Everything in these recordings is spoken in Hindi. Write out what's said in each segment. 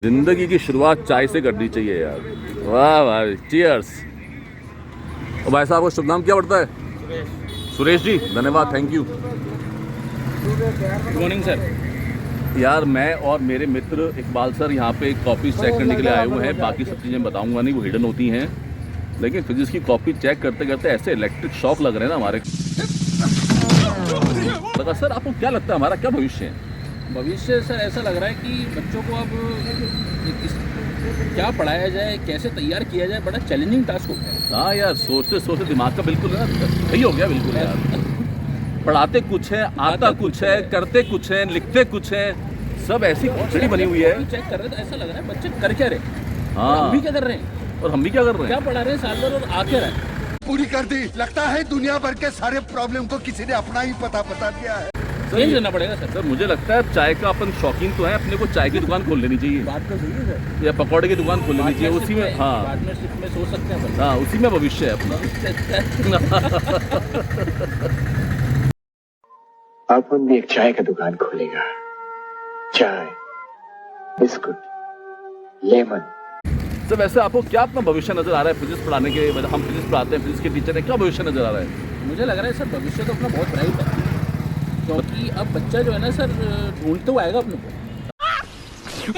जिंदगी की शुरुआत चाय से करनी चाहिए यार। वाह वाह, चीयर्स। और भाई साहब, आपका शुभ नाम क्या पड़ता है? सुरेश जी, धन्यवाद, thank you. Good morning sir. यार मैं और मेरे मित्र इकबाल सर यहाँ पे कॉपी चेक करने के लिए आए हुए हैं। बाकी सब चीज़ें बताऊंगा नहीं, वो हिडन होती हैं। लेकिन फिजिक्स की कॉपी चेक करते करते ऐसे इलेक्ट्रिक शॉक लग रहे हैं ना हमारे। लगा सर, आपको क्या लगता है हमारा क्या भविष्य है? भविष्य सर ऐसा लग रहा है कि बच्चों को अब क्या पढ़ाया जाए, कैसे तैयार किया जाए, बड़ा चैलेंजिंग टास्क हो गया है। हाँ यार, सोचते सोचते दिमाग का बिल्कुल ना सही हो गया बिल्कुल यार। पढ़ाते कुछ है, आता कुछ है, करते कुछ है, लिखते कुछ है, सब ऐसी खिचड़ी बनी हुई है। चेक कर रहे हैं तो ऐसा लग रहा है बच्चे कर क्या रहे, हाँ, हम भी क्या कर रहे हैं, और हम भी क्या कर रहे क्या हैं? पढ़ा रहे हैं साल भर और आ क्या रहा है। पूरी कर दी। लगता है दुनिया भर के सारे प्रॉब्लम को किसी ने अपना ही पता बता दिया है। चेंज करना पड़ेगा सर। सर मुझे लगता है चाय का अपन शौकीन तो है, अपने को चाय की दुकान खोल लेनी चाहिए बात तो सही है सर, या पकौड़े की दुकान खोल लेनी चाहिए। उसी में हाँ पार्टनरशिप में सोच सकते हैं अपन। हाँ, उसी में भविष्य है अपना। अपन भी एक चाय का दुकान खोलेगा। चाय, बिस्कुट, लेमन। सर वैसे आपको क्या अपना भविष्य नजर आ रहा है फिजिक्स पढ़ाने के? हम फिजिक्स पढ़ाते हैं, फिजिक्स के टीचर हैं, क्या भविष्य नजर आ रहा है? मुझे लग रहा है सर भविष्य तो अपना बहुत ब्राइट है, क्योंकि अब बच्चा जो है ना सर ढूंढते हुए आएगा अपने को।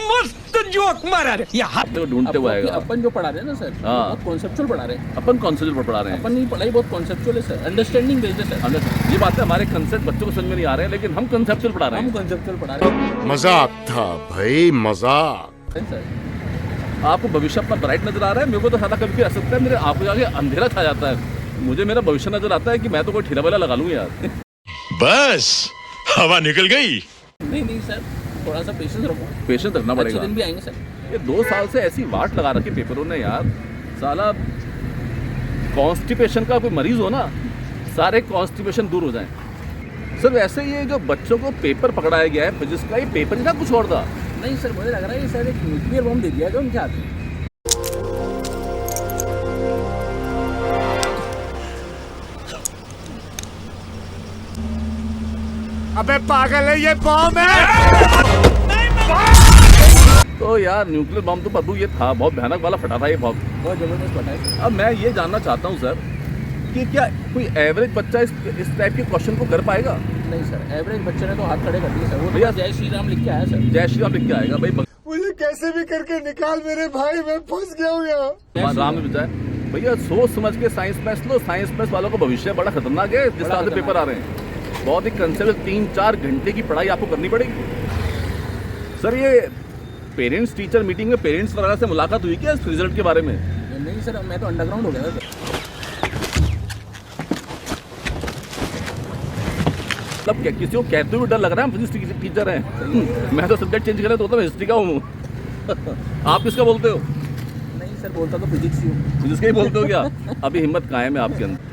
मस्त जोक मारा रे यार। तो ढूंढते हुए आएगा। अपन जो पढ़ा रहे हैं ना सर, हाँ। बहुत कॉन्सेप्चुअल पढ़ा रहे हैं। अपन कौन से पढ़ा रहे हैं? अपन की पढ़ाई बहुत कॉन्सेप्चुअल है सर, अंडरस्टैंडिंग बेस्ड है सर। ये बात है, हमारे कंसेप्ट बच्चों को समझ में नहीं आ रहे हैं, लेकिन हम कंसेप्चुअल पढ़ा रहे हम हैं। कॉन्सेप्चुअल पढ़ा रहे हैं मजाक था भाई, मजाक। सर। आपको भविष्य अपना ब्राइट नजर आ रहा है? मेरे को तो सारा कभी आ सकता है, मेरे आंखों के आगे अंधेरा छा जाता है। मुझे मेरा भविष्य नजर आता है कि मैं तो कोई ठेला वाला लगा लूँ यार। बस हवा निकल गई। नहीं सर, थोड़ा सा पेशेंस रखो, पेशेंस रखना अच्छे पड़ेगा। दिन भी आएंगे सर। ये 2 साल से ऐसी वाट लगा रखी पेपरों ने यार। साला कॉन्स्टिपेशन का कोई मरीज हो ना, सारे कॉन्स्टिपेशन दूर हो जाएं। सर वैसे ये जो बच्चों को पेपर पकड़ाया गया है फिजिक्स का, ये पेपर ही था कुछ और था? नहीं सर, मुझे लग रहा है ये सर एक न्यूक्लियर बम दे दिया है जो उनके हाथ में। अबे पागल है, ये बॉम्ब है। तो यार न्यूक्लियर बम तो प्रभु ये था, बहुत भयानक वाला फटा था ये बहुत। बहुत जबरदस्त पढ़ा है। अब मैं ये जानना चाहता हूँ सर कि क्या कोई एवरेज बच्चा इस टाइप के क्वेश्चन को कर पाएगा? नहीं सर, एवरेज बच्चे ने तो हाथ खड़े कर दिए सर। वो भैया, तो जय श्री राम लिख के आया सर। जय श्री राम लिख के आएगा भाई। मुझे कैसे भी करके निकाल मेरे भाई, मैं फंस गया हूँ यहाँ। राम में बचाए भैया। सोच समझ के साइंस मैथ्स लो। साइंस मैथ्स वालों का भविष्य बड़ा खतरनाक है जिस तरह से पेपर आ रहे हैं। बहुत ही कंसेप्ट 3-4 घंटे की पढ़ाई आपको करनी पड़ेगी सर। ये पेरेंट्स टीचर मीटिंग में पेरेंट्स वगैरह से मुलाकात हुई क्या इस रिजल्ट के बारे में? नहीं सर, मैं तो अंडरग्राउंड हो गया था। मतलब क्या किसी को कहते हुए डर लग रहा है हम फिजिक्स टीचर हैं? मैं तो सब्जेक्ट चेंज करें तो मैं हिस्ट्री का हूँ। आप किसका बोलते हो? नहीं सर, बोलता तो फिजिक्स ही हूँ। फिजिक्स का ही बोलते हो क्या? अभी हिम्मत कायम है आपके अंदर।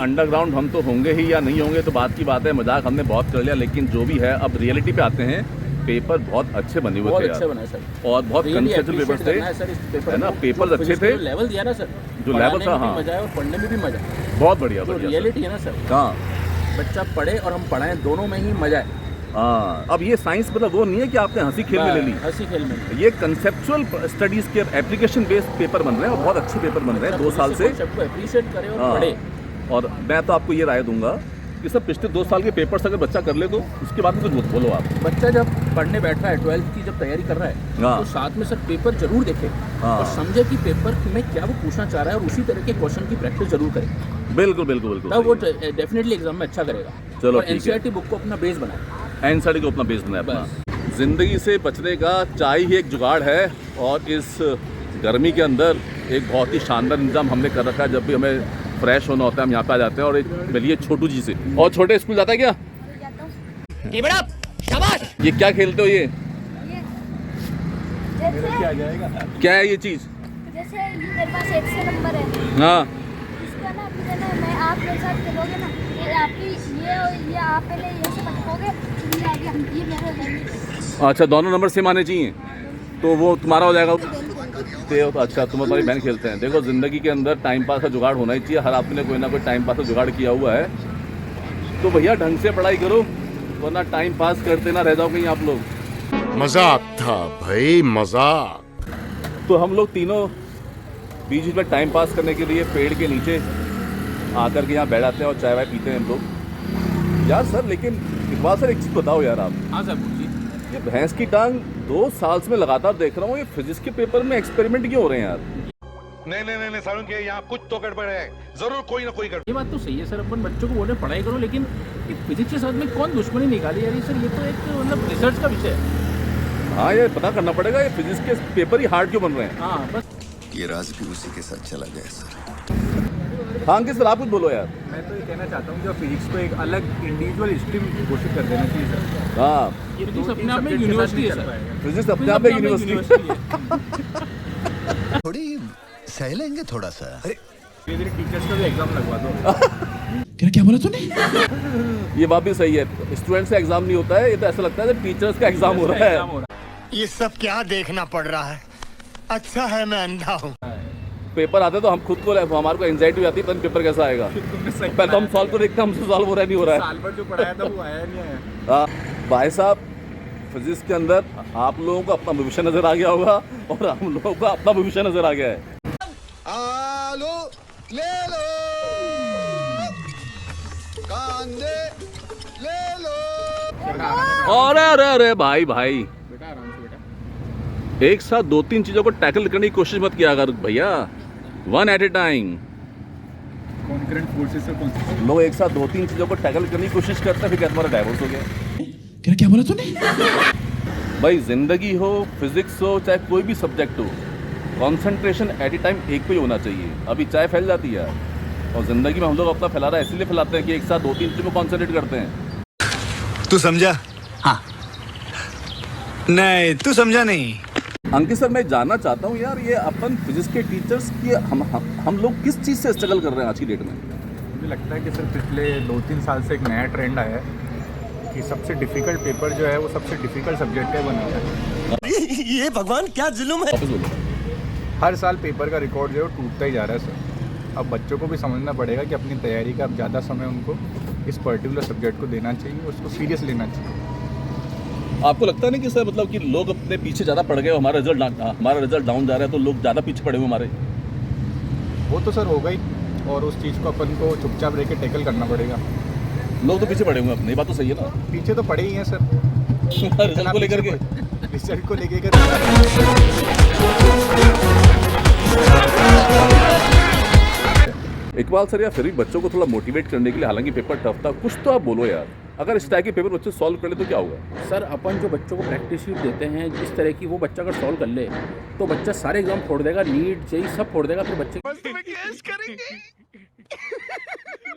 अंडरग्राउंड हम तो होंगे ही या नहीं होंगे तो बात की बात है, मजाक हमने बहुत कर लिया। लेकिन जो भी है अब रियलिटी पे आते हैं। पेपर बहुत अच्छे बने हुए थे बहुत यार, अच्छे बनाए सर। और बहुत कंसेप्चुअल पेपर थे, है ना? पेपर्स अच्छे थे, लेवल दिया ना सर, जो लेवल था। हाँ, मजा है और पढ़ने में भी मजा है। बहुत बढ़िया जो बढ़िया रियलिटी है ना सर, हाँ बच्चा पढ़े और हम पढ़ाएं, दोनों में ही मजा है। हाँ। अब ये साइंस मतलब वो नहीं है कि आपने हंसी खेल में ले ली। हंसी खेल में ये कंसेप्चुअल स्टडीज के एप्लीकेशन बेस्ड पेपर बन रहे हैं और बहुत अच्छे पेपर बन रहे हैं 2 साल से। सबको अप्रिशिएट करे और हाँ। पढ़े। और मैं तो आपको ये राय दूंगा कि सब पिछले 2 साल के पेपर्स अगर बच्चा कर ले तो उसके बाद में कुछ मत बोलो आप। बच्चा जब पढ़ने बैठ रहा है, 12th की जब तैयारी कर रहा है, हाँ। तो साथ में सर पेपर जरूर देखे हाँ। और समझे कि पेपर में क्या वो पूछना चाह रहा है और उसी तरह के क्वेश्चन की प्रैक्टिस जरूर करे। बिल्कुल बिल्कुल बिल्कुल तब वो डेफिनेटली एग्जाम में अच्छा करेगा। चलो, और ठीक है। एनसीईआरटी बुक को अपना बेस बनाए। एनसीईआरटी को अपना बेस बनाया अपना। जिंदगी से बचने का चाय ही एक जुगाड़ है, और इस गर्मी के अंदर एक बहुत ही शानदार इंतजाम हमने कर रखा है। जब भी हमें फ्रेश होना होता है हम यहाँ पे आ जाते हैं और एक मिलिए छोटू जी से। और छोटे स्कूल जाता है क्या? ये क्या खेलते हो? ये क्या है ये चीज? जैसे मेरे पास 1 से नंबर है, हाँ इसका ना अभी देना है, मैं आप मेरे साथ खेलोगे ना, ये आपकी ये आप पहले ये से पटकोगे, ये आगे हम ये मेरे हो जाएंगे। अच्छा, दोनों नंबर सेम आने चाहिए तो वो तुम्हारा हो जाएगा। तो अच्छा, तुम तुम्हारी बहन खेलते हैं। देखो जिंदगी के अंदर टाइम पास का जुगाड़ होना ही चाहिए। हर आदमी ने कोई ना कोई टाइम पास का जुगाड़ किया हुआ है। तो भैया ढंग से पढ़ाई करो, वरना टाइम पास करते ना रह जाओ कहीं आप लोग। मजाक था भाई, मजाक। तो हम लोग तीनों बीच में टाइम पास करने के लिए पेड़ के नीचे आकर के यहाँ बैठ जाते हैं और चाय वाय पीते हैं हम लोग। यार सर, लेकिन इकबाल सर एक चीज़ बताओ यार आप, हाँ सर पूछिए। ये भैंस की टांग 2 साल से मैं लगातार देख रहा हूँ, ये फिजिक्स के पेपर में एक्सपेरिमेंट क्यों हो रहे हैं यार? नहीं सारुण के यहाँ कुछ तो गड़बड़ है, जरूर कोई ना कोई गड़बड़। ये बात तो सही है सर, अपन बच्चों को बोल रहे हैं पढ़ाई करो, लेकिन ये फिजिक्स के साथ में कौन दुश्मनी निकाली यार? ये सर, ये तो एक मतलब रिसर्च का विषय है। हाँ, ये पता करना पड़ेगा ये फिजिक्स के पेपर ही हार्ड क्यों बन रहे हैं। हाँ बस। ये राज भी उसी के साथ चला गया सर। हाँ अंकित सर, आप कुछ बोलो यार। मैं तो ये कहना चाहता हूँ कि फिजिक्स को एक अलग इंडिविजुअल स्ट्रीम घोषित कर देना चाहिए सर। हाँ, ये फिजिक्स अपने आप में यूनिवर्सिटी है सर। फिजिक्स अपने आप में यूनिवर्सिटी है। थोड़ी सह लेंगे थोड़ा सा। धीरे धीरे टीचर्स का भी एग्जाम लगवा दो। क्या बोला तूने? ये बात भी सही है, स्टूडेंट से एग्जाम नहीं होता है, ये तो ऐसा लगता है टीचर्स का एग्जाम हो रहा है। ये सब क्या देखना पड़ रहा है? अच्छा है मैं अंधा हूँ। पेपर आते तो हम खुद को हमारे को एंजाइटी हो जाती है, पता नहीं पेपर कैसा आएगा। पहले तो हम सॉल्व तो देखते हैं, हमसे सॉल्व हो रहा है नहीं हो रहा है। साल भर जो पढ़ाया था वो आया नहीं आया। हाँ भाई साहब, फिजिक्स के अंदर आप लोगों को अपना भविष्य नजर आ गया होगा और हम लोगों को अपना भविष्य नजर आ गया है। आलो ले लो, कांदे ले लो। अरे अरे अरे भाई बेटा आराम से बेटा। एक साथ 2-3 चीजों को टैकल करने की कोशिश मत किया कर भैया, 1 at a time. Concurrent forces से कौन लोग एक साथ 2-3 चीजों को टैकल करने की कोशिश करते हैं, फिर क्या तुम्हारा डाइवोर्स हो गया? क्या बोला तूने? भाई जिंदगी हो, फिजिक्स हो, चाहे कोई भी सब्जेक्ट हो, कंसंट्रेशन एट ए टाइम एक पे ही होना चाहिए। अभी चाय फैल जाती है और जिंदगी में हम लोग अपना फैला रहा है, इसलिए फैलाते हैं कि एक साथ 2-3 चीजों को कॉन्सेंट्रेट करते हैं। तू समझा? हाँ। नहीं तू समझा नहीं। अंकित सर, मैं जानना चाहता हूँ यार, ये अपन फिजिक्स के टीचर्स की हम लोग किस चीज़ से स्ट्रगल कर रहे हैं आज की डेट में? मुझे लगता है कि सर पिछले 2-3 साल से एक नया ट्रेंड आया है कि सबसे डिफिकल्ट पेपर जो है वो सबसे डिफिकल्ट सब्जेक्ट है बना है। ये भगवान क्या जुल्म है। वापस बोलो। हर साल पेपर का रिकॉर्ड जो है वो टूटता ही जा रहा है सर। अब बच्चों को भी समझना पड़ेगा कि अपनी तैयारी का अब ज़्यादा समय उनको इस पर्टिकुलर सब्जेक्ट को देना चाहिए, उसको सीरियस लेना चाहिए। आपको लगता नहीं कि सर मतलब कि लोग अपने पीछे ज़्यादा पड़ गए, हमारा रिजल्ट डाउन जा रहा है तो लोग ज़्यादा पीछे पड़े हुए हमारे? वो तो सर होगा ही, और उस चीज़ को अपन को चुपचाप रह के टैकल करना पड़ेगा। लोग तो पीछे पड़े हुए हैं अपने, ये बात तो सही है ना? पीछे तो पड़े ही हैं सर, रिजल्ट को लेकर के। रिजल्ट को लेकर इकबाल सर यार, फिर भी बच्चों को थोड़ा मोटिवेट करने के लिए, हालांकि पेपर टफ था, कुछ तो आप बोलो यार। अगर इस टाइप के पेपर बच्चे सॉल्व कर ले तो क्या होगा? सर अपन जो बच्चों को प्रैक्टिस शीट देते हैं इस तरह की, वो बच्चा अगर सॉल्व कर ले तो बच्चा सारे एग्जाम फोड़ देगा, नीट जेई सब फोड़ देगा, फिर बच्चे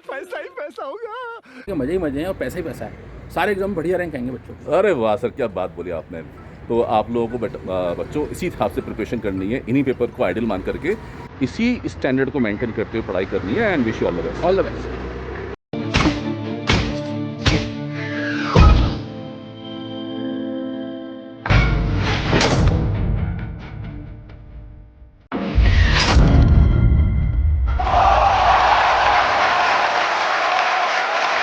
पैसा ही पैसा होगा। मजे ही मजे हैं और पैसा ही पैसा है, सारे एग्जाम बढ़िया रैंक आएंगे बच्चों को। अरे वाह सर, क्या बात बोली आपने। तो आप लोगों को बच्चों इसी हिसाब से प्रिपरेशन करनी है, इन्हीं पेपर को आइडियल मान करके इसी स्टैंडर्ड को मेंटेन करते हुए पढ़ाई करनी है। And wish you all the best. All the best.